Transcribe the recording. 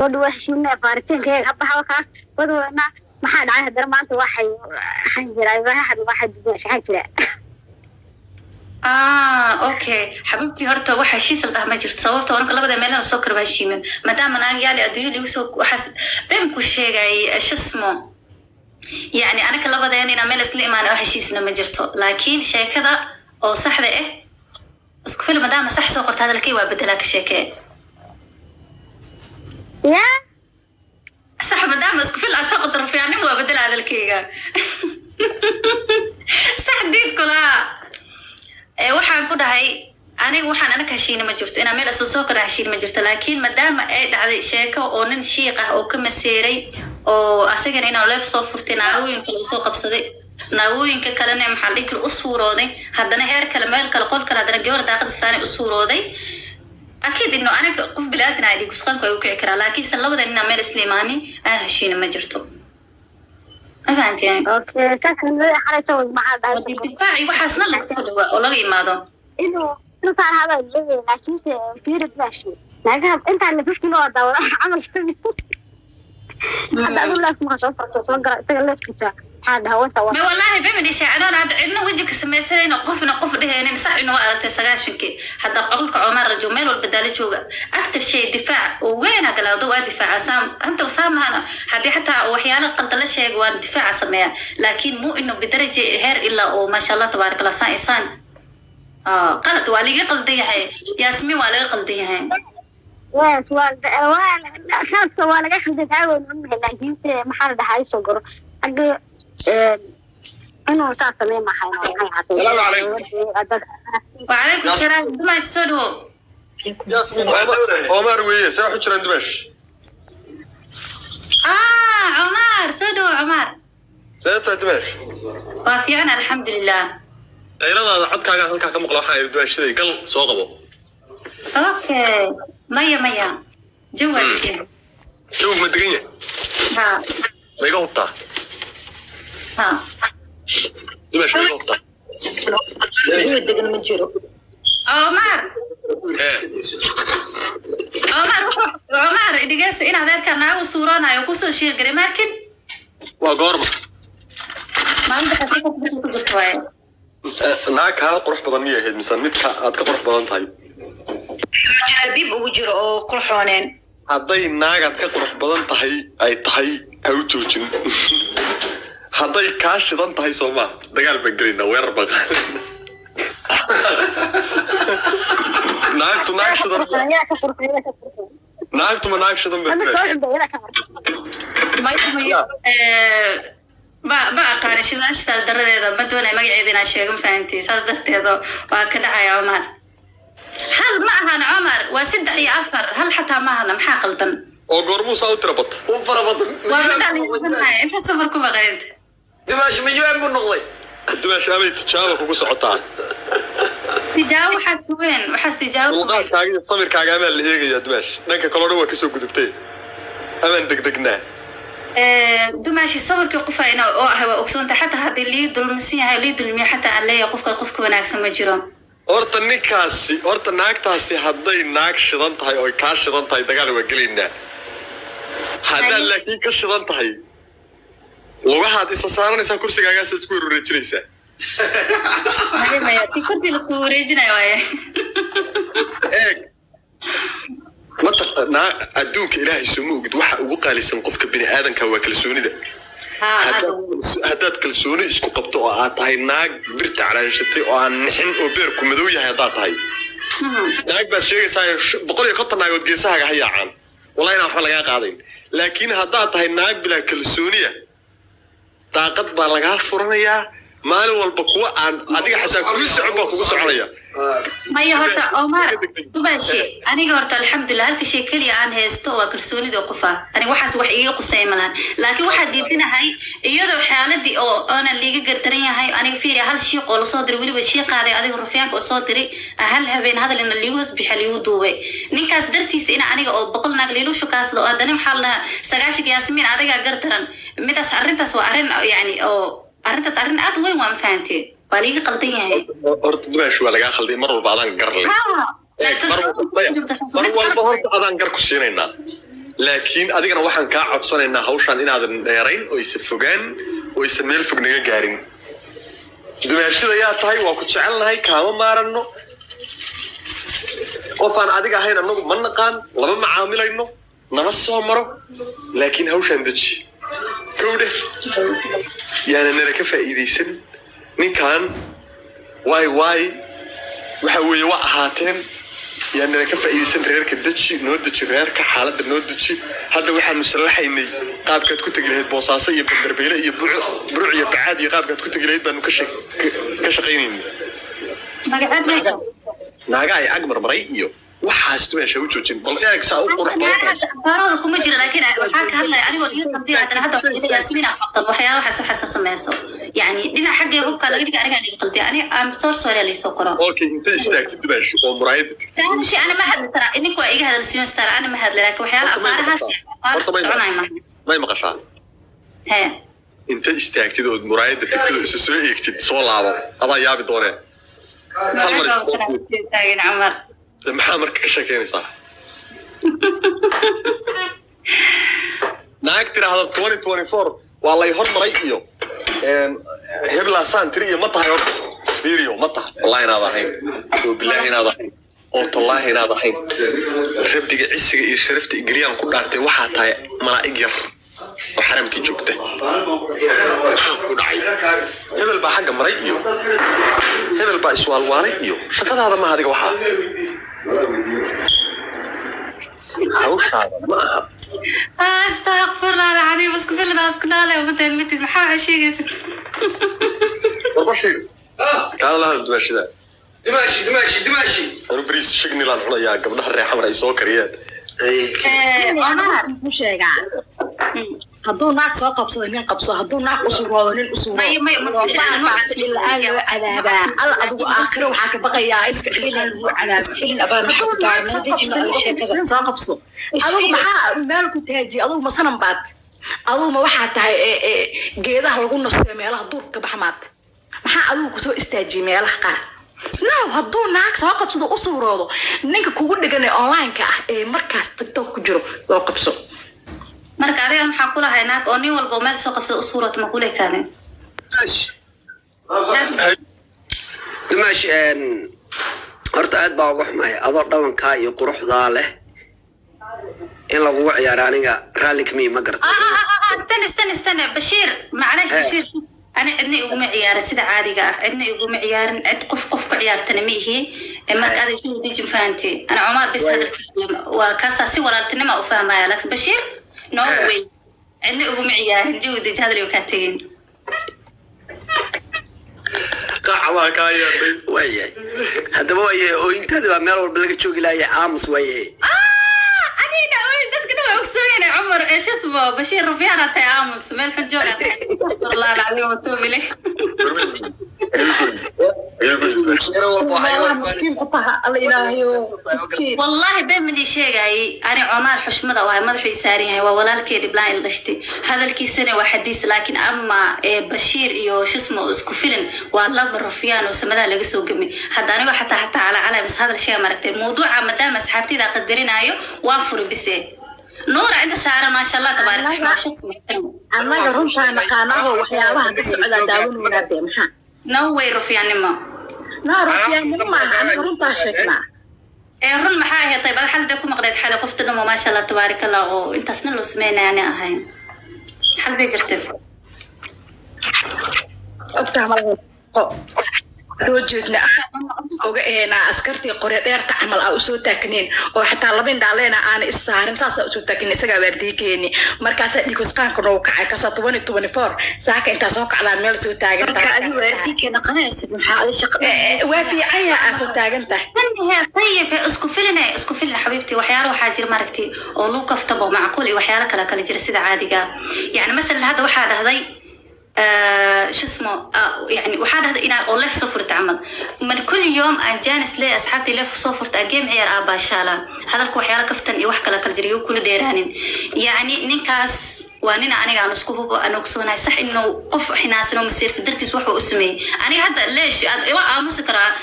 ودو هشينا بارتين كي أبها وكاس ودو أنا ما حد عاه درمانت واحد حنجرة واحد مش حنجرة اوكي حبيبتي هرتا waxa heshiis la ma jirto sababtoo anka labada meel aan soo karba heshiimin maadaama aan yaali adduunyo liu soo waxas been ku sheegay shismo yani anaka labadeen ina meel isla imaan oo heshiisna ma jirto laakiin sheekada oo saxda ah isku fil maadaama sax soo qorta hadalkii waa bedela ka sheekay يا صح maadaama isku fil soo qorta rafiicnimo waa bedela hadalkayga sax diid kula waxaan ku dhahay aniga waxaan anaka heshiina ma jirto inaan meel asoo soo kala heshiina ma jirto laakiin maadaama ay dhacday sheeko oo nin shiiq ah oo ka maseeray oo asagana inaan leef soo furtay naawooyinka lagu soo qabsaday naawooyinka kalena maxaa dhigta u suurooday haddana heer kale meel kale qol kale haddana gabar daaqad saani u suurooday akid inuu aniga qof bilaadina ay dhigu sqanku ay u kici karaa laakiin san labada inaan meel isla imaanin aan heshiina ma jirto أفهمتني. أوكي كان حركة مع بعض. الدفاعي وحاسنا لك صدق ولا غير ماذا؟ إنه صار هذا الجزء لكن في رتباشي. لكن أنت اللي فيش كل واحد دورة عمل سوي. هذا أقول لك ما شاء الله تصور تقلش كذا هذا هو سوا. ما والله بمن شيء أنا عندنا وجهك سمسرين نقف ده يعني صح إنه وقت سجاشنك حتى أقولك عمر الجمال والبدال جوجا أكتر شيء دفاع وين هقول ضوء دفاع سام أنت وسام هنا حتى وأحيانا قلت له شيء جوان دفاع سميع لكن مو إنه بدرجة هير إلا وما شاء الله تبارك الله إنسان قلت والي قلدي هاي ياسمين والي قلدي هاي سؤال خاص سؤال أخذ تعاون منه لكن محل ده هاي صقر أقول أنا صار سمين ما حينا السلام عليكم وعليكم السلام دمش سلو ياسمين عمر ويا سامح حجر دمش عمر سلو عمر سيادة دمش وافي أنا الحمد لله إيراد عد كاغا هلكا كمقلا waxaa dmsh siday gal soo qabo okay maya jawaabti joog ma deganya ha ma iga hubtaa ha dmsh ma iga hubtaa joog degan ma jiro Omar Omar idigaas in adeerka naagu suuranayo ku soo sheer garay markin waa goorma maanta ka ku jirtay naag kaa qurux badan miya ahayd mise midka aad ka qurux badan tahay dib ugu jiro oo qurxooneen hadday naagaad ka qurux badan tahay ay tahay ha u joojin hadday kaa shidan tahay sooma dagaal baan gelinaa weerar baan naagtu naag shidan naagtu ma naag shidan ما أقارن شيء ناشتغل درده ما دون ما قاعدين أشياء فهمتي ساس درته وكذا يا عمر هل معها عمر وسد أي أثر هل حتى معها محاقلتن وقرموس أو تربط وفربط وبدأ أنت سفركم غيرت دماش من يوم بالنقضي دماش أبي تتشابك وقص عطاه تجاو حس وين وحس تجاو وقال كاجي الصبر كاجي أمل اللي هيجي يا دماش لأنك كلارو كسو قدبتي أمن دقدقنا دماشي صبرك قفا إنه هو أقصون حتى هذا اللي دلمسيه اللي دلمي حتى عليه قفك وناقص ما جرام horta ninkaasi horta naagtaasi hadday naag shidan tahay oo ka shidan tahay dagaal waa gelinaa haddii laakiin ka shidan tahay lugahaad isa saaranaysaa kursigaaga aad isku wareejinaysaa ma ya ti kursi la isku wareejinayo waaye mataqaanaa adduunka ilaahay suma ogid waxa ugu qaalisan qofka bini aadanka waa kalsoonida haddaad kalsooni isku qabto oo aad tahay naag birta calaanshatay oo aan nixin oo beerku madow yahay haddaad tahay naag baad sheegaysaa 150 naagood geesahaaga ha yaacaan wallahi inaan waxba lagaa qaadayn laakiin haddaad tahay naag bilaa kalsooniya daaqad baa lagaa furanayaa maalin walba kuwa aan adiga xataa kugu socon baa kugu soconaya maya horta Omar dubashi aniga horta alxamdulillah halka shay kaliya aan haysto waa kalsoonida qofa aniga waxaas wax iga qusay malan laakiin waxa diidinahay iyadoo xaaladii oo ana liiga gardaran yahay aniga fiiri hal shay oo la soo diray waliba shay qaaday adiga rufiyaanka oo soo diray hal habeen hadal in liigu bixal igu duubay ninkaas dartiisa in aniga oo 100 naag liilu shukaasdo adana maxalna 9 yaasmiin adiga gardaran midaas arintaas waa arin yani oo arintaas arin aad weyn waan fahantii waa liiga qaldan yahay horta dumash waa laga khalday mar walba adaan gar leh mar walba horta adaan gar ku siinaynaa laakiin adigana waxaan kaa codsanaynaa hawshan inaadan dheerayn oo isa fogaan oo isa meel fog naga gaarin dumaashada yaa tahay waa ku jecelnahay kaama maaranno qofaan adiga ahayn annagu ma naqaan lama macaamilayno nama soo maro laakiin hawshan deji kowdhe yaana nala ka faa'iidaysan ninkan waay waxa weeye waa ahaateen yaana nala ka faa'iidaysan reerka deji noo deji reerka xaaladda noo deji hadda waxaanu sallaxaynay qaabkaad ku tegi lahayd boosaaso iyo bandarbeyle iyo buruc iyo bacaad iyo qaabkaad ku tegi lahayd baanu ka shaqaynaynay naaga ay ag marmaray iyo waxaas meesha u joojin bal eeg saa u qurux badan farada kuma jira laakiin waxaan ka hadlay anigoo iyo qabdi hadana hadda Yaasmiina qabtan waxyaalaha waxaas sameeyso yani dhinaca xagee hubka laga dhiga aniga qaldi ani am sorry la soo qoro okay inta istaagtid meesha oo muraayada taan shi ana ma hadla tara ininku iga hadal siin stara ana ma hadla laakiin waxyaalaha afaarahaas may maqashaa he inta istaagtid oo muraayada tigtid isu soo eegtid soo laabo adaa yaabi doonee hal mar taagin Umar maxaa marka ka sheekeynaysaa naag tiraahdo 2024 waa lay hormaray iyo hebla santri iyo ma tahay horta spirio ma tahay wallahi inaad ahayn oo billahi inaad ahayn oo tallahi inaad ahayn rabbiga cisiga iyo sharafta igriyaan ku dhaartay waxaa tahay malaa'ig yar oo xaramkii joogta ku dhacay hebel baa xagga maray iyo hebel baa iswaalwaalay iyo shaqadaada ma adiga waxaa hawshaada ma aha استغفر الله العظيم بس كفل ناس كناله ومتين متي maxaa sheegaysid warbashir kaala la hadlo dumaashida دماشي anu bariis shigni laan cunayaa gabdhaha reer xamar ay soo kariyeen Omar muxuu sheegaa hadduu naag soo qabsado nin qabso hadduu naag usuroodo nin usuroodo alla adigu aakhiro waxaa ka baqayaa iska xilin lagu cadaabo xilin abaa maxaa ku tahay sheekada soo qabso adigu maxaa meel ku taaji adigu ma sanan baad adigu ma waxaa tahay geedaha lagu nasto meelaha duurka baxmaad maxaa adigu kusoo istaajiye meelaha qaar snaw hadduu naag soo qabsado usuroodo ninka kugu dhigan ee online-ka ah ee markaas TikTok ku jiro soo qabso marka adiga maxaa kula haynaak oo nin walba meel soo qabsado usuurata ma kula kaadin دماشي horta aad baa ugu xumay adoo dhawanka iyo quruxda leh in lagu ciyaaro aniga raalli kami ma garto استنى بشير معلش بشير أنا عندي أقوم عيار سيد عادي عندي أقوم عيار عند قف عيارتنا ميهي ما هذا شيء ديجي فهمتي أنا عمر بس هذا الكلام وكاسة سوى رالتنا ما أفهمها لكن بشير نو واي عندي أقوم عيار جودي هذا اللي وكاتين قاعة كايا ويا هذا ويا وانت هذا مال ولا بلقى تشوق لا يا عامس ويا أنا عمر إيش اسمه بشير رفيعنا تيامس من حجونا الله العظيم وتوب لي والله مسكين قطعها الله إلهي مسكين والله بين من شيء جاي أنا عمر حشمة وهاي ما ذحي ساريها وولا الكيد بلاي الغشتي هذا الكيسنة وحديث لكن أما بشير يو شو اسمه اسكوفيلن والله بالرفيان وسمدا لقسو قمي هذا أنا حتى على بس هذا الشيء مركت الموضوع مدام أصحابتي ذا قدرين أيو وافر بسه نور عند سارة ما شاء الله تبارك الله شخص محترم أنا قرنت أنا قانه وحياها بس على داون ونبي محا نوي رفيان ما لا رفيان ما أنا قرنت شكنا رن محاها طيب هذا حل دكم قريت حالة قفت النمو ما شاء الله تبارك الله وانت سنة لو سمينا يعني أهين حل دي جرتف أكتر مرة وجدنا وجهنا أسكرتي قرية دير تعمل أو سو تكنين وحتى لبين دالنا أنا السهرين ساسا سو تكنين سجى برديكيني مركز ديكوس كان كروك عكسة 2024 ساكن أنت سوق على ميل سو تاجن مركز برديك أنا قناة محاولة شقة وفي عيا سو تاجن ته طيب اسكفلنا حبيبتي وحيار وحاجر مركتي ولو كفتبوا معقول وحيارك لا كلا جرسيد عادي يعني مثلا هذا واحد هذي شو اسمه يعني وحد هذا إنا أولف صفر تعمل من كل يوم أن جانس لي أصحابتي لف صفر تأجيم عيار أبا شالا هذا الكوحيار كفتن يوحكلا كالجريو كل ديرانين يعني نكاس وأنا قاعد نسكوه أنا كسونا صح إنه قف حناس إنه مسير تدرتي سوحه اسمي أنا هذا ليش أمسكرا